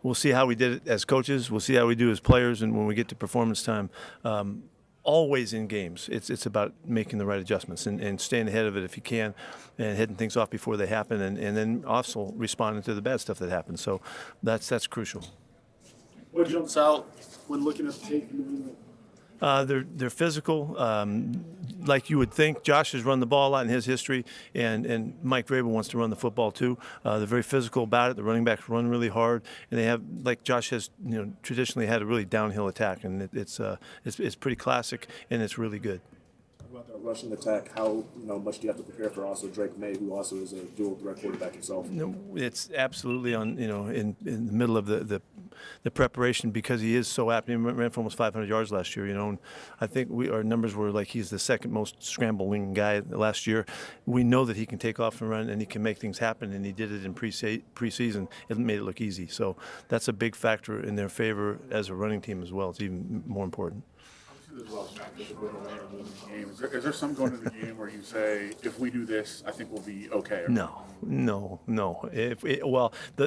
We'll see how we did it as coaches. We'll see how we do as players, and when we get to performance time. Always in games, it's about making the right adjustments and staying ahead of it if you can, and hitting things off before they happen, and then also responding to the bad stuff that happens. So that's crucial. What jumps out when looking at the tape? They're physical, like you would think. Josh has run the ball a lot in his history, and Mike Vrabel wants to run the football too. They're very physical about it. The running backs run really hard, and they have, like Josh has, traditionally had a really downhill attack, and it's pretty classic, and it's really good. About that rushing attack, how much do you have to prepare for also Drake May, who also is a dual threat quarterback himself? It's absolutely on in the middle of the preparation, because he is so apt. He ran for almost 500 yards last year, and I think our numbers were like he's the second most scrambling guy last year. We know that he can take off and run, and he can make things happen, and he did it in preseason. It made it look easy, so that's a big factor in their favor as a running team as well. It's even more important. Is there some going into the game where you say, if we do this, I think we'll be okay? No.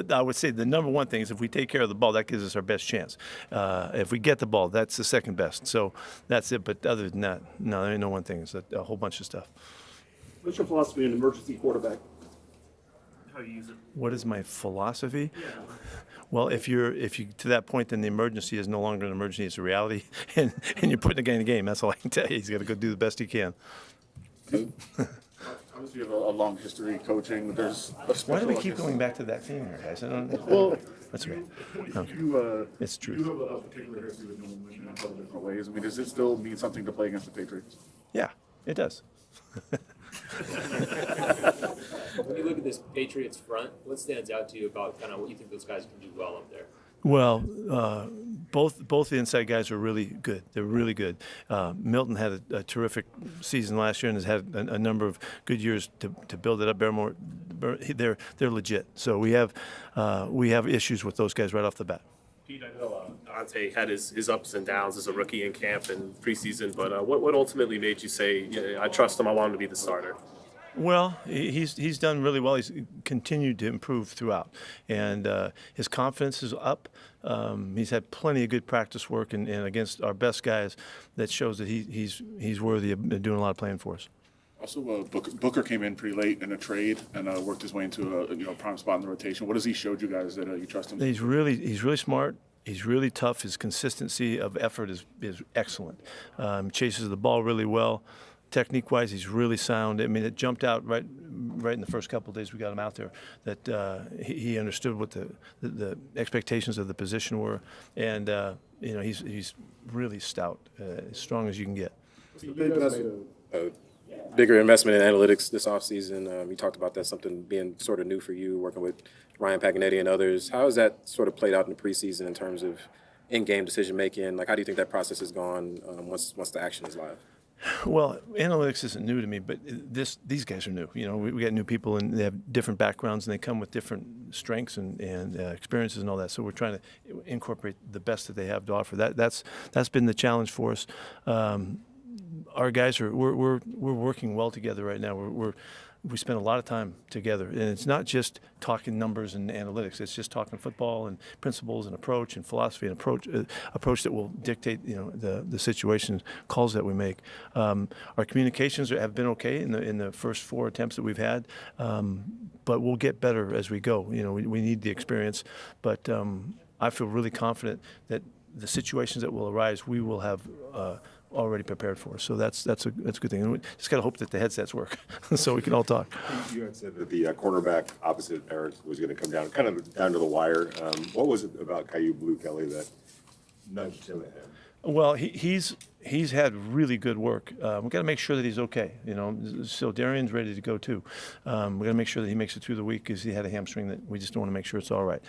I would say the number one thing is if we take care of the ball, that gives us our best chance. If we get the ball, that's the second best. So that's it. But other than that, no, there ain't no one thing. It's a whole bunch of stuff. What's your philosophy on emergency quarterback? How you use it? What is my philosophy? Yeah. Well, if you to that point, then the emergency is no longer an emergency; it's a reality, and you're putting the guy in the game. That's all I can tell you. He's got to go do the best he can. Obviously, you have a long history coaching. There's a Why do we keep going back to that theme here, guys? That's okay. It's true. You have a particular history with New England in a couple different ways. I mean, does it still mean something to play against the Patriots? Yeah, it does. When you look at this Patriots front, what stands out to you about kind of what you think those guys can do well up there? Well, both the inside guys are really good. They're really good. Milton had a terrific season last year and has had a number of good years to build it up. Barrymore, they're legit. So we have issues with those guys right off the bat. Pete, I know Dante had his ups and downs as a rookie in camp and preseason, but what ultimately made you say, yeah, I trust him, I want him to be the starter? Well, he's done really well. He's continued to improve throughout, and his confidence is up. He's had plenty of good practice work, and against our best guys, that shows that he's worthy of doing a lot of playing for us. Also, Booker came in pretty late in a trade and worked his way into a prime spot in the rotation. What has he showed you guys that you trust him? He's really smart. He's really tough. His consistency of effort is excellent. Chases the ball really well. Technique-wise, he's really sound. I mean, it jumped out right in the first couple of days we got him out there that he understood what the expectations of the position were, and he's really stout, as strong as you can get. Bigger investment in analytics this offseason. You talked about that, something being sort of new for you, working with Ryan Paganetti and others. How has that sort of played out in the preseason in terms of in-game decision-making? Like, how do you think that process has gone once the action is live? Well, analytics isn't new to me, but these guys are new. We got new people, and they have different backgrounds, and they come with different strengths and experiences and all that. So we're trying to incorporate the best that they have to offer. That's been the challenge for us. Our guys we're working well together right now. We spend a lot of time together, and it's not just talking numbers and analytics. It's just talking football and principles and approach and philosophy and approach that will dictate the situation calls that we make. Our communications have been okay in the first 4 attempts that we've had, but we'll get better as we go. We need the experience, but I feel really confident that the situations that will arise, we will have already prepared for. So that's a good thing. And we just got to hope that the headsets work so we can all talk. You had said that the cornerback opposite Eric was going to come down, kind of down to the wire. What was it about Caillou Blue Kelly that nudged him ahead? Well, he's had really good work. We've got to make sure that he's okay. So Darian's ready to go too. We've got to make sure that he makes it through the week because he had a hamstring that we just want to make sure it's all right.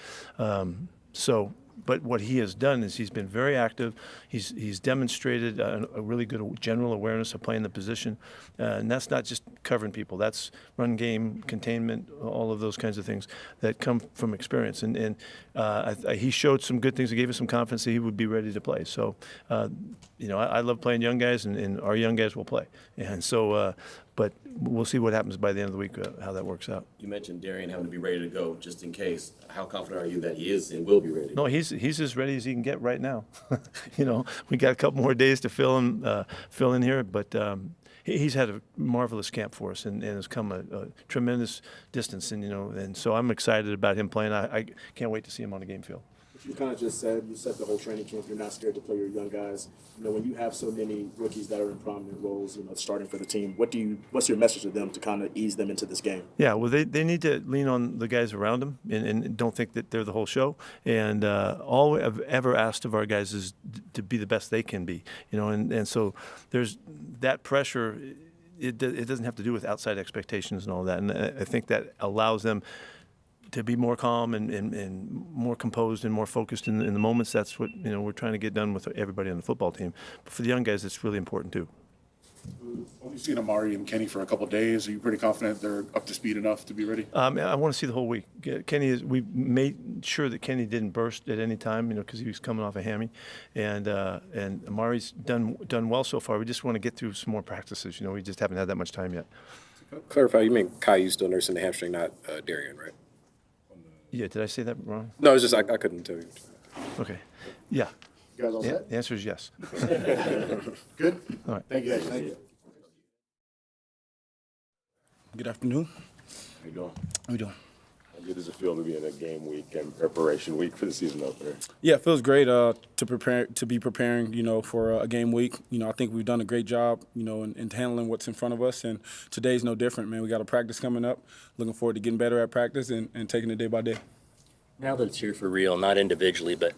So but what he has done is he's been very active. He's demonstrated a really good general awareness of playing the position, and that's not just covering people. That's run game, containment, all of those kinds of things that come from experience. And he showed some good things. He gave us some confidence that he would be ready to play. So, I love playing young guys, and our young guys will play. And so, but we'll see what happens by the end of the week, how that works out. You mentioned Darian having to be ready to go just in case. How confident are you that he is and will be ready? No, he's as ready as he can get right now. We got a couple more days to fill in here, but he's had a marvelous camp for us and has come a tremendous distance. And so I'm excited about him playing. I can't wait to see him on the game field. You kind of just said, you said the whole training camp, you're not scared to play your young guys. When you have so many rookies that are in prominent roles, starting for the team, what's your message to them to kind of ease them into this game? Yeah, well, they need to lean on the guys around them and don't think that they're the whole show. And all I've ever asked of our guys is to be the best they can be, and so there's that pressure. It doesn't have to do with outside expectations and all that. And I think that allows them to be more calm and more composed and more focused in the moments. That's what we're trying to get done with everybody on the football team. But for the young guys, it's really important too. Well, you've seen Amari and Kenny for a couple of days. Are you pretty confident they're up to speed enough to be ready? I want to see the whole week. We made sure that Kenny didn't burst at any time, because he was coming off a hammy, and Amari's done well so far. We just want to get through some more practices. We just haven't had that much time yet. Clarify, you mean Caillou still nursing the hamstring, not Darian, right? Yeah, did I say that wrong? No, it's just I couldn't tell you. Okay. Yeah. You guys all Yeah, set? the answer is yes. Good? All right. Thank you, guys. Thank you. Good afternoon. How you doing? How we doing? How good does it feel to be in a game week and preparation week for the season opener? Yeah, it feels great to be preparing, for a game week. I think we've done a great job, in handling what's in front of us, and today's no different, man. We got a practice coming up. Looking forward to getting better at practice and taking it day by day. Now that it's here for real, not individually, but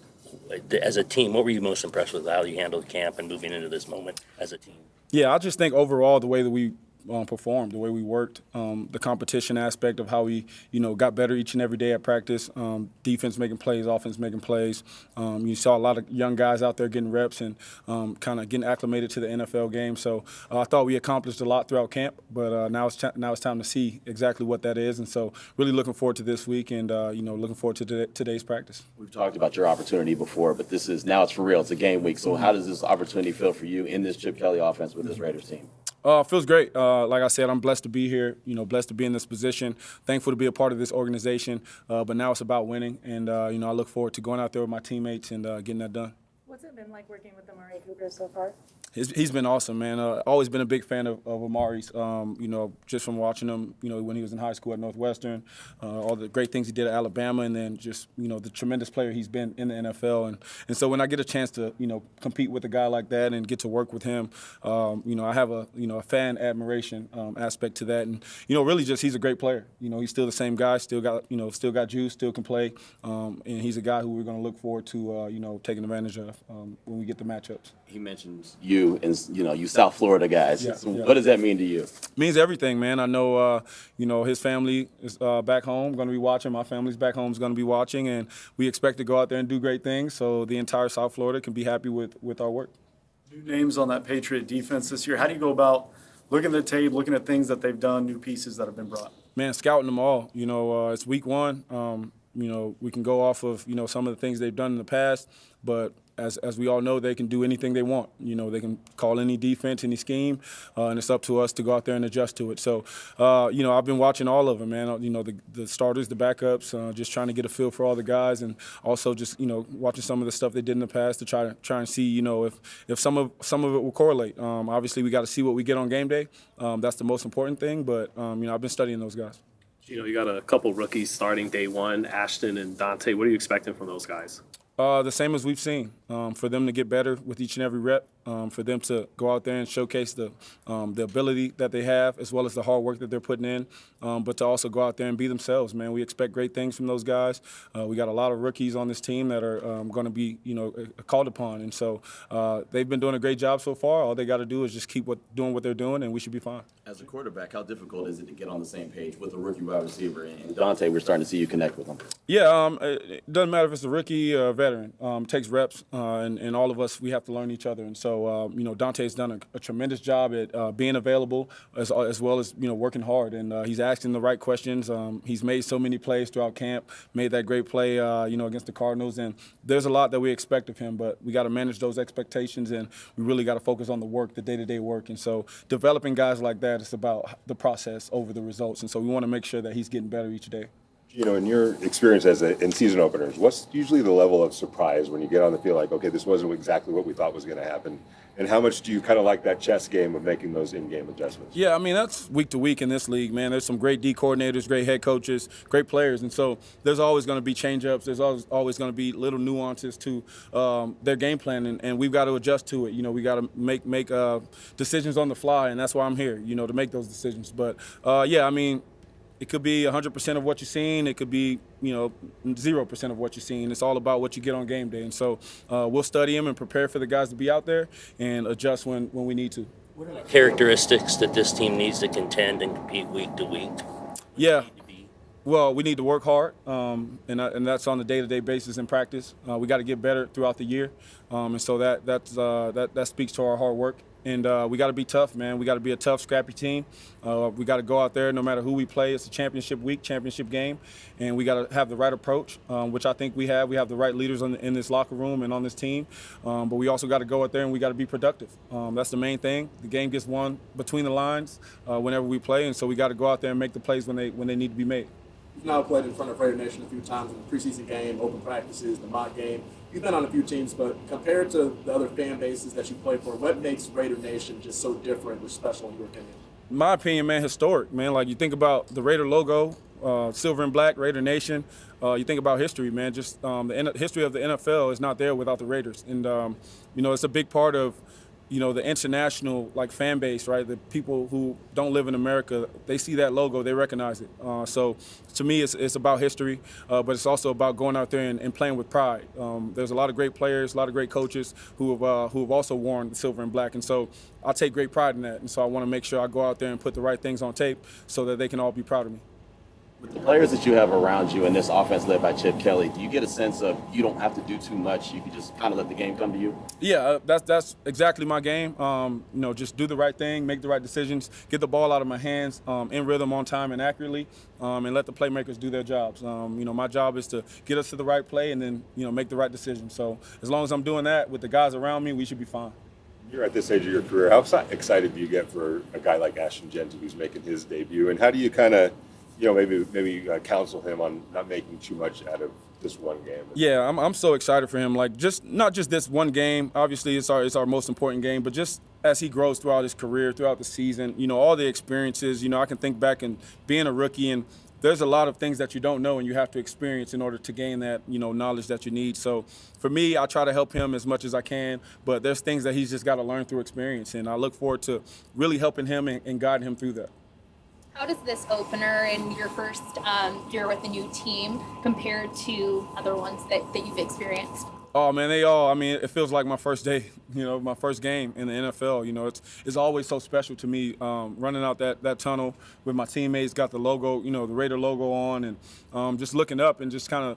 as a team, what were you most impressed with how you handled camp and moving into this moment as a team? Yeah, I just think overall the way that we performed, the way we worked, the competition aspect of how we, got better each and every day at practice, defense making plays, offense making plays. You saw a lot of young guys out there getting reps and kind of getting acclimated to the NFL game. So I thought we accomplished a lot throughout camp, but now it's time to see exactly what that is. And so really looking forward to this week and, looking forward to today's practice. We've talked about your opportunity before, but now it's for real. It's a game week. So how does this opportunity feel for you in this Chip Kelly offense with this Raiders team? Feels great. Like I said, I'm blessed to be here, blessed to be in this position, thankful to be a part of this organization. But now it's about winning, and, I look forward to going out there with my teammates and getting that done. What's it been like working with Amari Cooper so far? He's been awesome, man. Always been a big fan of Amari's, just from watching him, when he was in high school at Northwestern, all the great things he did at Alabama, and then just, the tremendous player he's been in the NFL. And so when I get a chance to, compete with a guy like that and get to work with him, I have a fan admiration aspect to that. And, really just he's a great player. He's still the same guy, still got juice, still can play. And he's a guy who we're going to look forward to, taking advantage of when we get the matchups. He mentions you and you South Florida guys. Yeah, So yeah. what does that mean to you? Means everything, man. I know, his family is back home going to be watching. My family's back home is going to be watching, and we expect to go out there and do great things. So the entire South Florida can be happy with our work. New names on that Patriot defense this year. How do you go about looking at the tape, looking at things that they've done, new pieces that have been brought? Man, scouting them all. It's week one. We can go off of some of the things they've done in the past, but as we all know, they can do anything they want. They can call any defense, any scheme, and it's up to us to go out there and adjust to it. So, I've been watching all of them, man. The starters, the backups, just trying to get a feel for all the guys, and also just watching some of the stuff they did in the past to try and see if some of it will correlate. Obviously, we got to see what we get on game day. That's the most important thing. But I've been studying those guys. You got a couple rookies starting day one, Ashton and Dante. What are you expecting from those guys? The same as we've seen. For them to get better with each and every rep, for them to go out there and showcase the ability that they have as well as the hard work that they're putting in, but to also go out there and be themselves, man. We expect great things from those guys. We got a lot of rookies on this team that are going to be, called upon. And so they've been doing a great job so far. All they got to do is just keep doing what they're doing, and we should be fine. As a quarterback, how difficult is it to get on the same page with a rookie wide receiver? And Dante, we're starting to see you connect with him. Yeah, it doesn't matter if it's a rookie or a veteran. It takes reps, and all of us, we have to learn each other. And so, Dante's done a tremendous job at being available as well as, working hard. And he's asking the right questions. He's made so many plays throughout camp, made that great play, against the Cardinals. And there's a lot that we expect of him, but we got to manage those expectations, and we really got to focus on the work, the day-to-day work. And so developing guys like that, it's about the process over the results. And so we want to make sure that he's getting better each day. In your experience in season openers, what's usually the level of surprise when you get on the field like, okay, this wasn't exactly what we thought was going to happen? And how much do you kind of like that chess game of making those in-game adjustments? Yeah, I mean, that's week to week in this league, man. There's some great D coordinators, great head coaches, great players. And so there's always going to be change-ups. There's always going to be little nuances to their game plan, and we've got to adjust to it. We got to make decisions on the fly, and that's why I'm here, to make those decisions. But, yeah, I mean, it could be 100% of what you're seeing. It could be, 0% of what you're seeing. It's all about what you get on game day. And so we'll study them and prepare for the guys to be out there and adjust when we need to. What are the characteristics that this team needs to contend and compete week to week? Yeah. Well, we need to work hard, and that's on a day-to-day basis in practice. We got to get better throughout the year, and so that speaks to our hard work. And we got to be tough, man. We got to be a tough, scrappy team. We got to go out there no matter who we play. It's a championship week, championship game, and we got to have the right approach, which I think we have. We have the right leaders in this locker room and on this team, but we also got to go out there and we got to be productive. That's the main thing. The game gets won between the lines whenever we play, and so we got to go out there and make the plays when they need to be made. You've now played in front of Raider Nation a few times in the preseason game, open practices, the mock game. You've been on a few teams, but compared to the other fan bases that you play for, what makes Raider Nation just so different or special in your opinion? In my opinion, man, historic, man. Like, you think about the Raider logo, silver and black, Raider Nation. You think about history, man. Just the history of the NFL is not there without the Raiders. And, it's a big part of, the international fan base, right? The people who don't live in America, they see that logo, they recognize it. So to me, it's about history, but it's also about going out there and playing with pride. There's a lot of great players, a lot of great coaches who have also worn the silver and black, and so I take great pride in that. And so I want to make sure I go out there and put the right things on tape so that they can all be proud of me. With the players that you have around you in this offense led by Chip Kelly, do you get a sense of you don't have to do too much? You can just kind of let the game come to you? Yeah, that's exactly my game. Just do the right thing, make the right decisions, get the ball out of my hands in rhythm, on time, and accurately, and let the playmakers do their jobs. My job is to get us to the right play and then, make the right decision. So as long as I'm doing that with the guys around me, we should be fine. You're at this age of your career. How excited do you get for a guy like Ashton Jeanty who's making his debut? And how do you kind of maybe counsel him on not making too much out of this one game? Yeah, I'm so excited for him. Like, not just this one game. Obviously, it's our most important game, but just as he grows throughout his career, throughout the season, all the experiences. I can think back and being a rookie, and there's a lot of things that you don't know and you have to experience in order to gain that, knowledge that you need. So for me, I try to help him as much as I can, but there's things that he's just got to learn through experience, and I look forward to really helping him and guiding him through that. How does this opener and your first year with a new team compare to other ones that you've experienced? Oh, man, it feels like my first day, my first game in the NFL. It's always so special to me running out that tunnel with my teammates, got the logo, the Raider logo on, and just looking up and just kind of,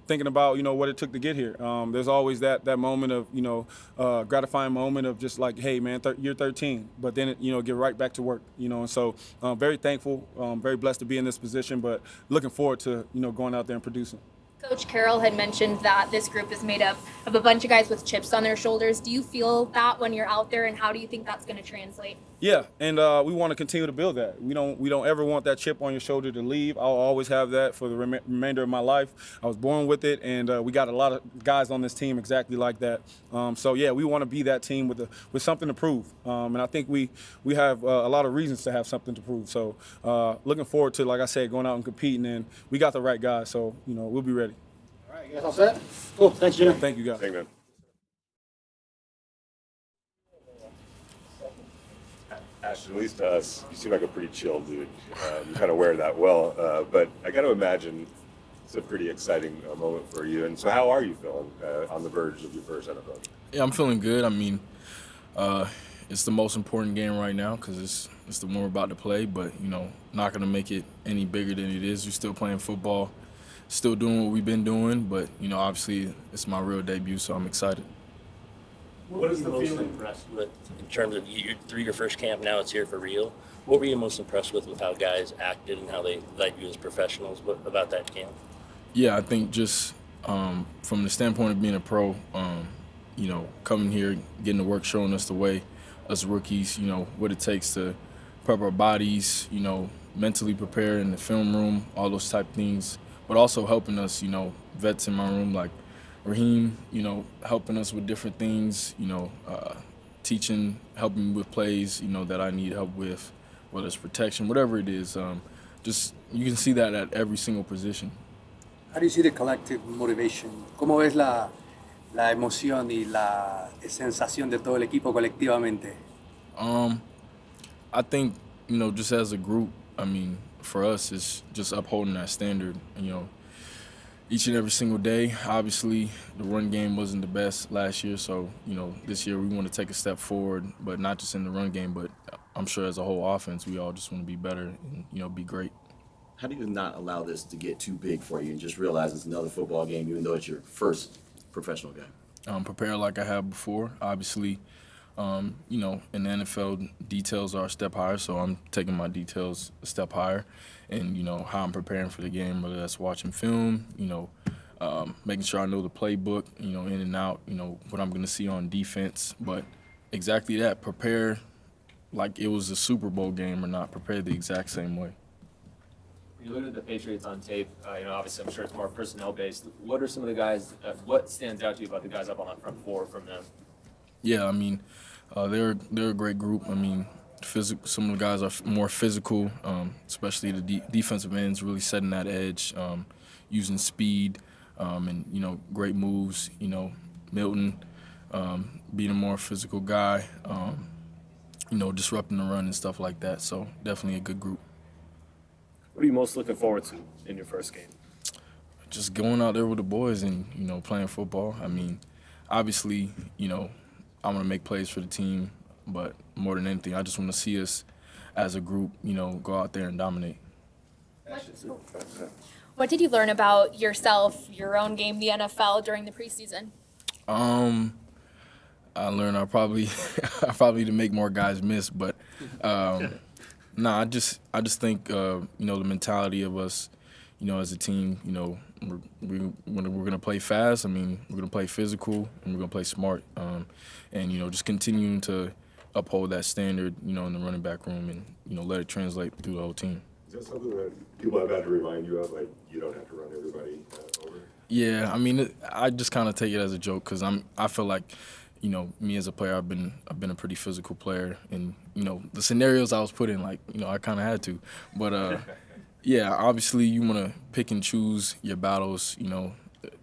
thinking about, what it took to get here. There's always that moment of, gratifying moment of just like, hey, man, you're 13, but then, get right back to work, and so very thankful, very blessed to be in this position, but looking forward to, going out there and producing. Coach Carroll had mentioned that this group is made up of a bunch of guys with chips on their shoulders. Do you feel that when you're out there, and how do you think that's going to translate? Yeah, and we want to continue to build that. We don't ever want that chip on your shoulder to leave. I'll always have that for the remainder of my life. I was born with it, and we got a lot of guys on this team exactly like that. So yeah, we want to be that team with something to prove, and I think we have a lot of reasons to have something to prove. So looking forward to, like I said, going out and competing, and we got the right guys, so we'll be ready. All right, you guys all set? Cool. Thanks, Geno. Thank you, guys. Thank you, man. Ashton, at least to us, you seem like a pretty chill dude. You kind of wear that well. But I got to imagine it's a pretty exciting moment for you. And so how are you feeling on the verge of your first NFL game? Yeah, I'm feeling good. I mean, it's the most important game right now because it's the one we're about to play. But, not going to make it any bigger than it is. We're still playing football, still doing what we've been doing. But, obviously it's my real debut, so I'm excited. What is the most impressed with in terms of you're through your first camp now? It's here for real. What were you most impressed with how guys acted and how they led you as professionals? What about that camp? Yeah, I think just from the standpoint of being a pro, coming here, getting to work, showing us the way, us rookies, what it takes to prep our bodies, mentally prepare in the film room, all those type of things, but also helping us, vets in my room like Raheem, helping us with different things, teaching, helping me with plays, that I need help with, whether it's protection, whatever it is. Just you can see that at every single position. How do you see the collective motivation? ¿Cómo ves la emoción y la sensación de todo el equipo colectivamente? I think, just as a group, for us, it's just upholding that standard, each and every single day. Obviously, the run game wasn't the best last year, so, this year we want to take a step forward, but not just in the run game, but I'm sure as a whole offense, we all just want to be better and, be great. How do you not allow this to get too big for you and just realize it's another football game, even though it's your first professional game? Prepare like I have before. Obviously, in the NFL, details are a step higher, so I'm taking my details a step higher. And, how I'm preparing for the game, whether that's watching film, making sure I know the playbook, in and out, what I'm going to see on defense. But exactly that, prepare like it was a Super Bowl game or not, prepare the exact same way. When you look at the Patriots on tape, obviously I'm sure it's more personnel-based. What are some of the guys, what stands out to you about the guys up on that front four from them? Yeah, they're a great group. Some of the guys are more physical, especially the defensive ends really setting that edge, using speed, and, great moves. Milton being a more physical guy, disrupting the run and stuff like that. So definitely a good group. What are you most looking forward to in your first game? Just going out there with the boys and, playing football. Obviously, I want to make plays for the team, but more than anything, I just want to see us as a group, go out there and dominate. What did you learn about yourself, your own game, the NFL during the preseason? I learned I probably to make more guys miss, but I just think the mentality of us, as a team, we're gonna play fast. We're gonna play physical and we're gonna play smart, and just continuing to uphold that standard, in the running back room, and let it translate through the whole team. Is that something that people have had to remind you of, like you don't have to run everybody over? Yeah, I just kind of take it as a joke because I feel like, me as a player, I've been a pretty physical player, and the scenarios I was put in, like I kind of had to, but yeah, obviously you want to pick and choose your battles.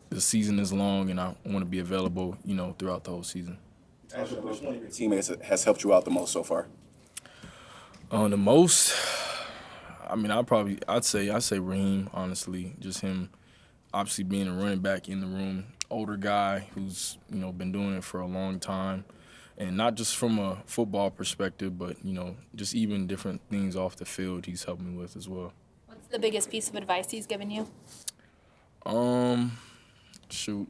The season is long, and I want to be available, throughout the whole season. Which one of your teammates has helped you out the most so far? The most, I'd say Raheem, honestly. Just him, obviously being a running back in the room, older guy who's been doing it for a long time, and not just from a football perspective, but just even different things off the field he's helped me with as well. What's the biggest piece of advice he's given you? Shoot,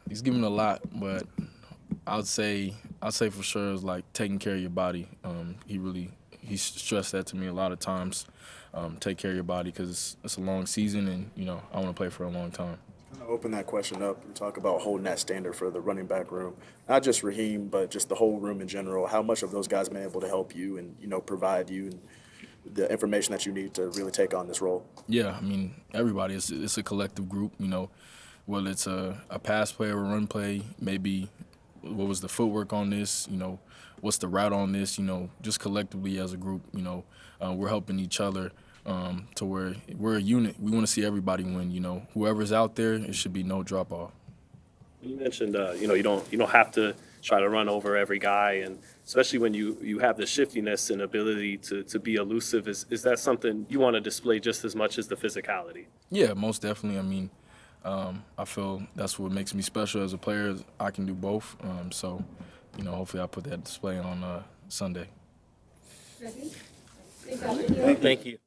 he's given a lot, but I'd say for sure it's like taking care of your body. He stressed that to me a lot of times. Take care of your body because it's a long season, and I want to play for a long time. Kind of open that question up and talk about holding that standard for the running back room. Not just Raheem, but just the whole room in general. How much of those guys been able to help you and provide you and the information that you need to really take on this role? Yeah, everybody. It's a collective group. Whether it's a pass play or a run play, maybe what was the footwork on this, what's the route on this, just collectively as a group, we're helping each other to where we're a unit. We want to see everybody win, whoever's out there, it should be no drop-off. You mentioned, you don't have to try to run over every guy, and especially when you have the shiftiness and ability to be elusive. Is that something you want to display just as much as the physicality? Yeah, most definitely. I mean, I feel that's what makes me special as a player. I can do both. So, hopefully I'll put that display on Sunday. Thank you. Thank you.